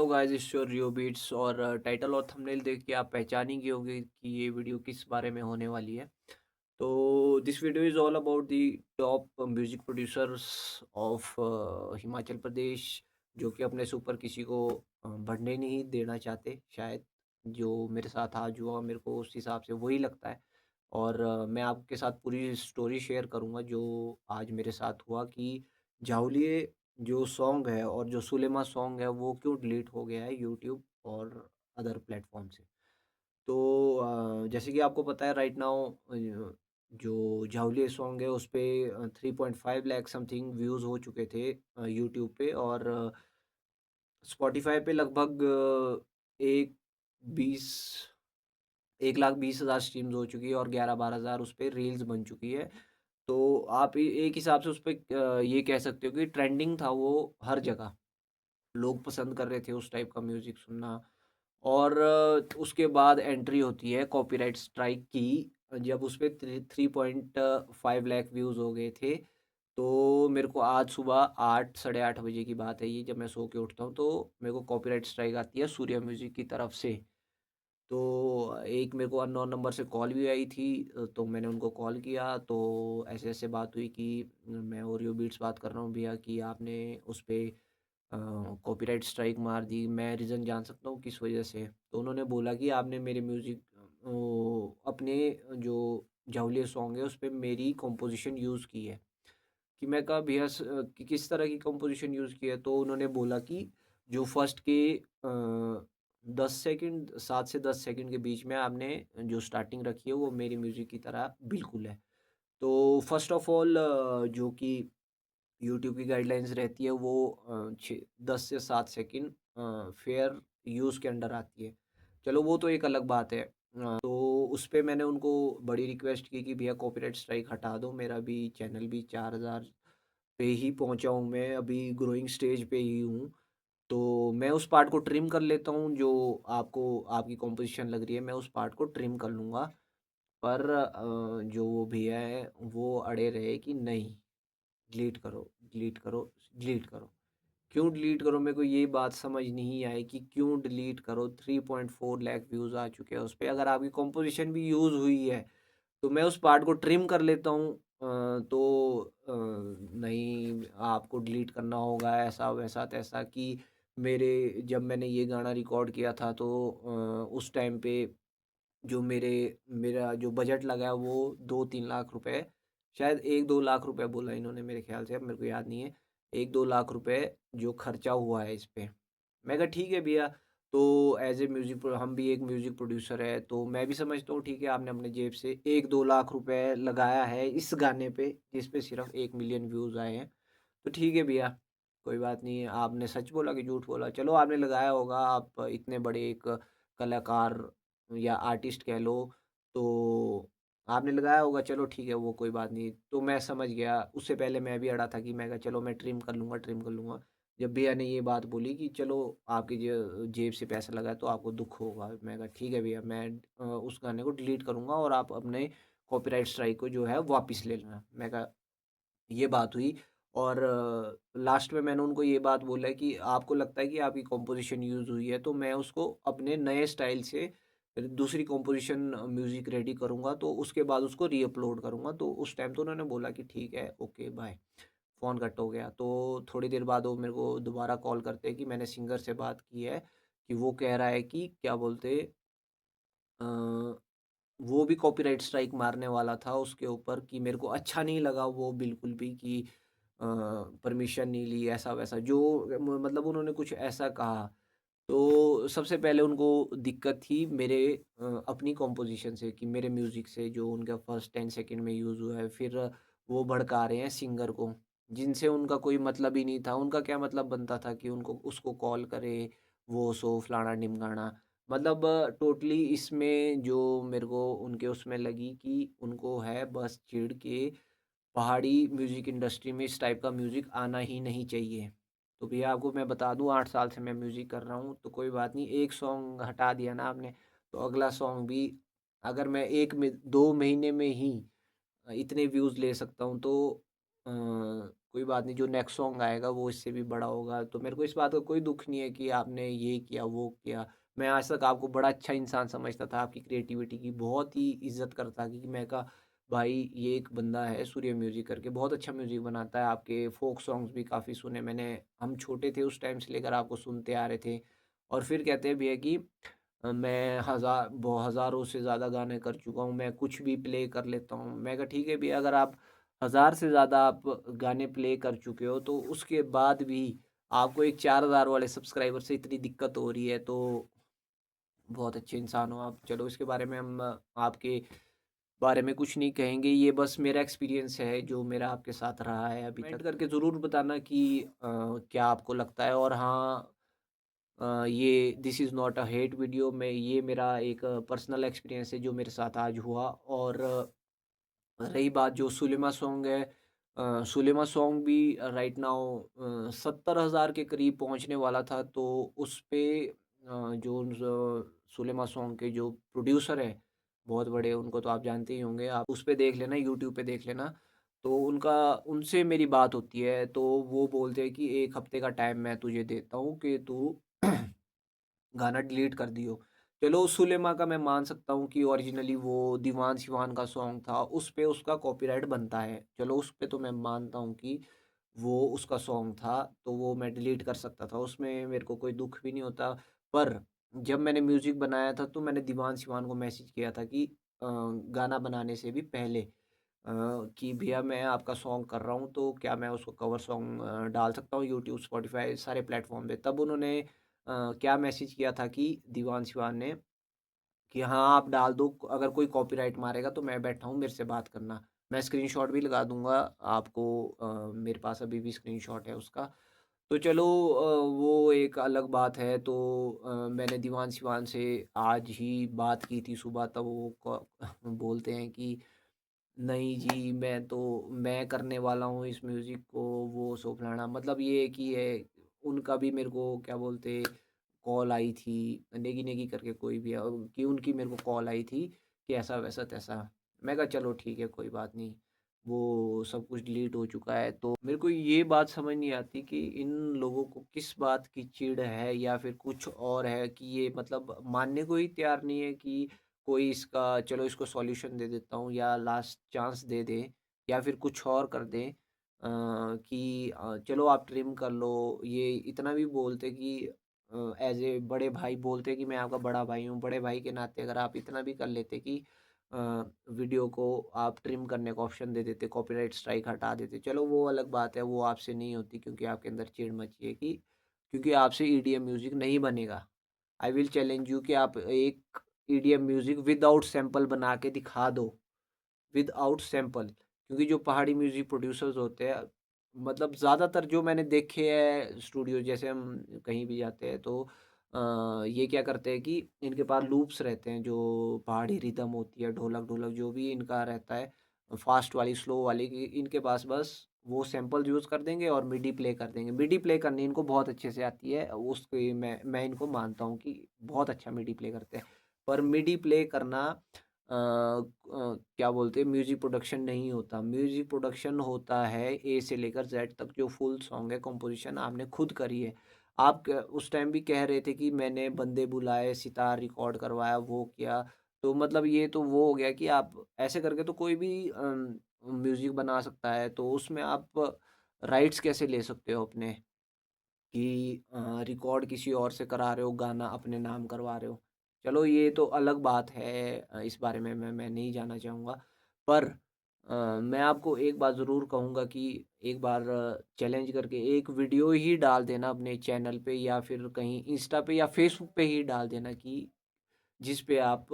Guys, it's your Rio beats. और title और thumbnail देख के आप पहचान ही गए होंगे कि ये वीडियो किस बारे में होने वाली है। तो this video is all about the top music producers of Himachal Pradesh, जो कि अपने से ऊपर किसी को बढ़ने नहीं देना चाहते शायद। जो मेरे साथ आज हुआ मेरे को उस हिसाब से वही लगता है। और मैं आपके साथ पूरी स्टोरी शेयर करूँगा जो आज मेरे साथ हुआ कि जाओलिए जो सॉन्ग है और जो सुलेमा सॉन्ग है वो क्यों डिलीट हो गया है यूट्यूब और अदर प्लेटफ़ॉर्म से। तो जैसे कि आपको पता है राइट नाउ जो जाओलिया सॉन्ग है उसपे 3.5 लाख समथिंग व्यूज़ हो चुके थे यूट्यूब पे। और स्पॉटिफ़ाई पे लगभग 1 20 1,20,000 स्ट्रीम्स हो चुकी है और 11-12 हज़ार उस पे रील्स बन चुकी है। तो आप एक हिसाब से उस पे ये कह सकते हो कि ट्रेंडिंग था वो हर जगह। लोग पसंद कर रहे थे उस टाइप का म्यूज़िक सुनना। और उसके बाद एंट्री होती है कॉपीराइट स्ट्राइक की। जब उस पे 3.5 लाख व्यूज़ हो गए थे, तो मेरे को आज सुबह 8 साढ़े 8 बजे की बात है ये, जब मैं सो के उठता हूँ, तो मेरे को कॉपीराइट स्ट्राइक आती है सूर्या म्यूज़िक की तरफ से। तो एक मेरे को अननोन नंबर से कॉल भी आई थी। तो मैंने उनको कॉल किया, तो ऐसे-ऐसे बात हुई कि मैं ओरियो बीट्स बात कर रहा हूँ भैया, कि आपने उस पे कॉपीराइट स्ट्राइक मार दी, मैं रीज़न जान सकता हूँ किस वजह से? तो उन्होंने बोला कि आपने मेरे म्यूज़िक अपने जो जाओलिया सॉन्ग है, उसपे मेरी कंपोज़िशन यूज़ की है। कि मैं कहा भैया कि किस तरह की कंपोज़िशन यूज़ की है? तो उन्होंने बोला कि जो फर्स्ट के 10 सेकंड 7 से 10 सेकंड के बीच में आपने जो स्टार्टिंग रखी है, वो मेरी म्यूज़िक की तरह बिल्कुल है। तो फर्स्ट ऑफ ऑल जो कि यूट्यूब की गाइडलाइंस रहती है वो 10 से 7 सेकंड फेयर यूज़ के अंडर आती है। चलो वो तो एक अलग बात है। तो उस पे मैंने उनको बड़ी रिक्वेस्ट की कि भैया कॉपीराइट स्ट्राइक हटा दो, मेरा भी चैनल भी 4000 पे ही पहुँचा हूँ, मैं अभी ग्रोइंग स्टेज पे ही हूँ। तो मैं उस पार्ट को ट्रिम कर लेता हूँ जो आपको आपकी कॉम्पोज़िशन लग रही है, मैं उस पार्ट को ट्रिम कर लूँगा। पर जो वो भैया हैं वो अड़े रहे कि नहीं, डिलीट करो, डिलीट करो, डिलीट करो। क्यों डिलीट करो? मेरे को ये बात समझ नहीं आई कि क्यों डिलीट करो? 3.4 लाख व्यूज़ आ चुके हैं उस पे, अगर आपकी कंपोज़िशन भी यूज़ हुई है, तो मैं उस पार्ट को ट्रिम कर लेता हूँ। तो नहीं, आपको डिलीट करना होगा ऐसा-वैसा तैसा, कि मेरे जब मैंने ये गाना रिकॉर्ड किया था तो उस टाइम पे जो मेरा जो बजट लगा है वो 2-3 लाख रुपए, शायद 1-2 लाख रुपए बोला इन्होंने मेरे ख़्याल से, अब मेरे को याद नहीं है। 1-2 लाख रुपए जो खर्चा हुआ है इस पे। मैं कहा ठीक है भैया, तो ऐज़ ए म्यूज़िक प्रो हम भी एक म्यूज़िक प्रोड्यूसर है, तो मैं भी समझता हूँ ठीक है, आपने अपने जेब से 1-2 लाख रुपए लगाया है इस गाने पे, जिस पे सिर्फ़ 1 मिलियन व्यूज़ आए हैं। तो ठीक है भैया, कोई बात नहीं, आपने सच बोला कि झूठ बोला? चलो आपने लगाया होगा, आप इतने बड़े एक कलाकार या आर्टिस्ट कह लो, तो आपने लगाया होगा, चलो ठीक है, वो कोई बात नहीं। तो मैं समझ गया, उससे पहले मैं भी अड़ा था कि मैं कहा चलो मैं ट्रिम कर लूँगा, ट्रिम कर लूँगा। जब भैया ने ये बात बोली कि चलो आपकी जेब से पैसा लगा है तो आपको दुःख होगा। मैं कहा ठीक है भैया, मैं उस गाने को डिलीट करूँगा और आप अपने कॉपीराइट स्ट्राइक को जो है वापस ले लेना। मैं कहा ये बात हुई। और लास्ट में मैंने उनको ये बात बोला कि आपको लगता है कि आपकी कंपोज़िशन यूज़ हुई है, तो मैं उसको अपने नए स्टाइल से फिर दूसरी कंपोज़िशन म्यूज़िक रेडी करूँगा, तो उसके बाद उसको री-अपलोड करूँगा। तो उस टाइम तो उन्होंने बोला कि ठीक है, ओके, बाय। फ़ोन कट हो गया। तो थोड़ी देर बाद वो मेरे को दोबारा कॉल करते हैं कि मैंने सिंगर से बात की है, कि वो कह रहा है कि क्या बोलते अ वो भी कॉपीराइट स्ट्राइक मारने वाला था उसके ऊपर, कि मेरे को अच्छा नहीं लगा वो बिल्कुल भी, कि परमिशन नहीं ली ऐसा-वैसा, जो म मतलब उन्होंने कुछ ऐसा कहा। तो सबसे पहले उनको दिक्कत थी मेरे अपनी कॉम्पोज़िशन से, कि मेरे म्यूज़िक से जो उनका फर्स्ट 10 सेकंड में यूज़ हुआ है। फिर वो भड़का रहे हैं सिंगर को, जिनसे उनका कोई मतलब ही नहीं था। उनका क्या मतलब बनता था कि उनको उसको कॉल करे, वो सो फलाना-ढिमकाना। मतलब टोटली इसमें जो मेरे को उनके उसमें लगी कि उनको है बस चिढ़ के, पहाड़ी म्यूज़िक इंडस्ट्री में इस टाइप का म्यूज़िक आना ही नहीं चाहिए। तो भैया आपको मैं बता दूँ, 8 साल से मैं म्यूज़िक कर रहा हूँ, तो कोई बात नहीं, एक सॉन्ग हटा दिया ना आपने, तो अगला सॉन्ग भी अगर मैं 1 में 2 महीने में ही इतने व्यूज़ ले सकता हूँ, तो अ, कोई बात नहीं, जो नेक्स्ट सॉन्ग आएगा वो इससे भी बड़ा होगा। तो मेरे को इस बात का कोई दुःख नहीं है कि आपने ये किया, वो किया। मैं आज तक आपको बड़ा अच्छा इंसान समझता था, आपकी क्रिएटिविटी की बहुत ही इज़्ज़त करता कि मैं कहा भाई ये एक बंदा है सूर्य म्यूज़िक करके, बहुत अच्छा म्यूज़िक बनाता है। आपके फ़ोक सॉन्ग्स भी काफ़ी सुने मैंने, हम छोटे थे उस टाइम से लेकर आपको सुनते आ रहे थे। और फिर कहते हैं भैया कि मैं हज़ारों से ज़्यादा गाने कर चुका हूँ, मैं कुछ भी प्ले कर लेता हूँ। मैं कहा ठीक है भैया, अगर आप 1000 से ज़्यादा आप गाने प्ले कर चुके हो, तो उसके बाद भी आपको एक 4000 वाले सब्सक्राइबर से इतनी दिक्कत हो रही है, तो बहुत अच्छे इंसान हो आप। चलो इसके बारे में हम आपके बारे में कुछ नहीं कहेंगे, ये बस मेरा एक्सपीरियंस है जो मेरा आपके साथ रहा है अभी तक। कमेंट करके ज़रूर बताना कि क्या आपको लगता है। और हाँ, ये this is not a hate video, मैं ये मेरा एक पर्सनल एक्सपीरियंस है जो मेरे साथ आज हुआ। और रही बात जो सुलेमा सॉन्ग है, सुलेमा सॉन्ग भी राइट नाउ 70,000 के करीब पहुंचने वाला था। तो उस पे सुलेमा सॉन्ग के जो प्रोड्यूसर हैं, बहुत बड़े, उनको तो आप जानते ही होंगे, आप उस पे देख लेना, यूट्यूब पे देख लेना। तो उनका उनसे मेरी बात होती है, तो वो बोलते हैं कि 1 हफ्ते का टाइम मैं तुझे देता हूँ कि तू गाना डिलीट कर दियो। चलो सुलेमा का मैं मान सकता हूँ कि ओरिजिनली वो दीवान सिवान का सॉन्ग था, उस पे उसका कॉपीराइट बनता है। चलो उस पे तो मैं मानता हूँ कि वो उसका सॉन्ग था, तो वो मैं डिलीट कर सकता था, उसमें मेरे को कोई दुःख भी नहीं होता। पर जब मैंने म्यूज़िक बनाया था, तो मैंने दीवान सिवान को मैसेज किया था कि गाना बनाने से भी पहले कि भैया मैं आपका सॉन्ग कर रहा हूँ, तो क्या मैं उसको कवर सॉन्ग डाल सकता हूँ यूट्यूब, स्पॉटिफ़ाई सारे प्लेटफ़ॉर्म पे। तब उन्होंने क्या मैसेज किया था कि दीवान शिवान ने कि हाँ, आप डाल दो, अगर कोई कॉपीराइट मारेगा तो मैं बैठा हूँ, मेरे से बात करना। मैं स्क्रीनशॉट भी लगा दूँगा आपको, मेरे पास अभी भी स्क्रीनशॉट है उसका। तो चलो वो एक अलग बात है। तो मैंने दीवान शिवान से आज ही बात की थी सुबह, तब वो बोलते हैं कि नहीं जी, मैं करने वाला हूँ इस म्यूज़िक को, वो सो फलाना, मतलब ये है कि है, उनका भी मेरे को क्या बोलते कॉल आई थी, नेगी-नेगी करके कोई भी कि उनकी मेरे को कॉल आई थी कि ऐसा वैसा तैसा। मैं कहा चलो ठीक है, कोई बात नहीं, वो सब कुछ डिलीट हो चुका है। तो मेरे को ये बात समझ नहीं आती कि इन लोगों को किस बात की चिढ़ है, या फिर कुछ और है कि ये मतलब मानने को ही तैयार नहीं है कि कोई इसका, चलो इसको सॉल्यूशन दे देता हूँ या लास्ट चांस दे दें, या फिर कुछ और कर दें, कि चलो आप ट्रिम कर लो। ये इतना भी बोलते कि एज़ ए बड़े भाई बोलते कि मैं आपका बड़ा भाई हूँ, बड़े भाई के नाते अगर आप इतना भी कर लेते कि अ, वीडियो को आप ट्रिम करने का ऑप्शन दे देते, कॉपीराइट स्ट्राइक हटा देते, चलो वो अलग बात है, वो आपसे नहीं होती क्योंकि आपके अंदर चिढ़ मची है कि क्योंकि आपसे ईडीएम म्यूज़िक नहीं बनेगा। आई विल चैलेंज यू कि आप एक ईडीएम म्यूज़िक विदाउट सैंपल बना के दिखा दो, विदाउट सैंपल। क्योंकि जो पहाड़ी म्यूज़िक प्रोड्यूसर्स होते हैं, मतलब ज़्यादातर जो मैंने देखे हैं स्टूडियो, जैसे हम कहीं भी जाते हैं तो ये क्या करते हैं कि इनके पास लूप्स रहते हैं, जो पहाड़ी रिदम होती है, ढोलक-ढोलक जो भी इनका रहता है, फ़ास्ट वाली, स्लो वाली, कि इनके पास बस वो सैंपल यूज़ कर देंगे और मिडी प्ले कर देंगे। मिडी प्ले करनी इनको बहुत अच्छे से आती है, उसकी मैं इनको मानता हूँ कि बहुत अच्छा मिडी प्ले करते हैं। पर मिडी प्ले करना क्या बोलते हैं, म्यूज़िक प्रोडक्शन नहीं होता। म्यूज़िक प्रोडक्शन होता है ए से लेकर ज़ेड तक, जो फुल सॉन्ग है, कंपोज़िशन आपने खुद करी है। आप क उस टाइम भी कह रहे थे कि मैंने बंदे बुलाए, सितार रिकॉर्ड करवाया, वो किया। तो मतलब ये तो वो हो गया कि आप ऐसे करके तो कोई भी म्यूज़िक बना सकता है, तो उसमें आप राइट्स कैसे ले सकते हो अपने? कि रिकॉर्ड किसी और से करा रहे हो, गाना अपने नाम करवा रहे हो। चलो ये तो अलग बात है, इस बारे में मैं नहीं जानना चाहूँगा। पर मैं आपको एक बात ज़रूर कहूँगा कि एक बार चैलेंज करके एक वीडियो ही डाल देना अपने चैनल पे, या फिर कहीं इंस्टा पे या फ़ेसबुक पे ही डाल देना कि जिस पे आप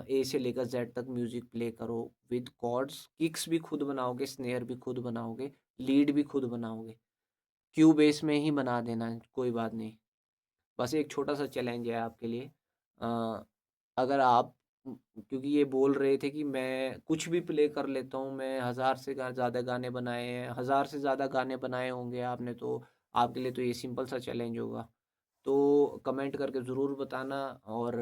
ए से लेकर ज़ेड तक म्यूज़िक प्ले करो विद कॉर्ड्स, किक्स भी खुद बनाओगे, स्नेयर भी खुद बनाओगे, लीड भी खुद बनाओगे। क्यूबेस में ही बना देना, कोई बात नहीं। बस एक छोटा-सा चैलेंज है आपके लिए। अ, अगर आप क्योंकि ये बोल रहे थे कि मैं कुछ भी प्ले कर लेता हूँ, मैं 1000 से ज़्यादा गाने बनाए हैं, 1000 से ज़्यादा गाने बनाए होंगे आपने, तो आपके लिए तो ये सिंपल सा चैलेंज होगा। तो कमेंट करके ज़रूर बताना। और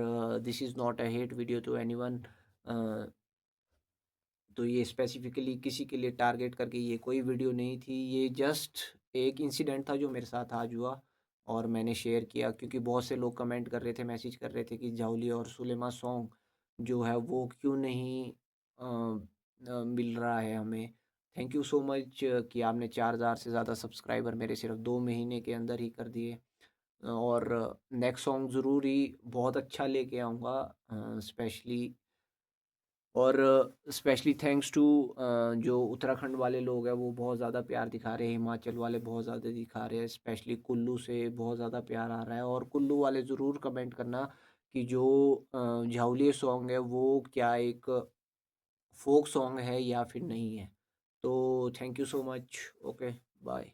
this is not a hate video to anyone. Uh तो ये स्पेसिफ़िकली किसी के लिए टारगेट करके ये कोई वीडियो नहीं थी, ये जस्ट एक इंसिडेंट था जो मेरे साथ आज हुआ और मैंने शेयर किया क्योंकि बहुत से लोग कमेंट कर रहे थे, मैसेज कर रहे थे कि जाऊली और सुलेमा सॉन्ग जो है वो क्यों नहीं मिल रहा है हमें। थैंक यू सो मच कि आपने 4000 से ज़्यादा सब्सक्राइबर मेरे सिर्फ़ 2 महीने के अंदर ही कर दिए। और नेक्स्ट सॉन्ग ज़रूर ही बहुत अच्छा लेके आऊँगा स्पेशली और स्पेशली थैंक्स टू जो उत्तराखंड वाले लोग हैं वो बहुत ज़्यादा प्यार दिखा रहे हैं, हिमाचल वाले बहुत ज़्यादा दिखा रहे हैं, स्पेशली कुल्लू से बहुत ज़्यादा प्यार आ रहा है और कुल्लू वाले ज़रूर कमेंट करना कि जो झाउलिया सॉन्ग है वो क्या एक फ़ोक सॉन्ग है या फिर नहीं है। तो thank you so much. Okay, bye.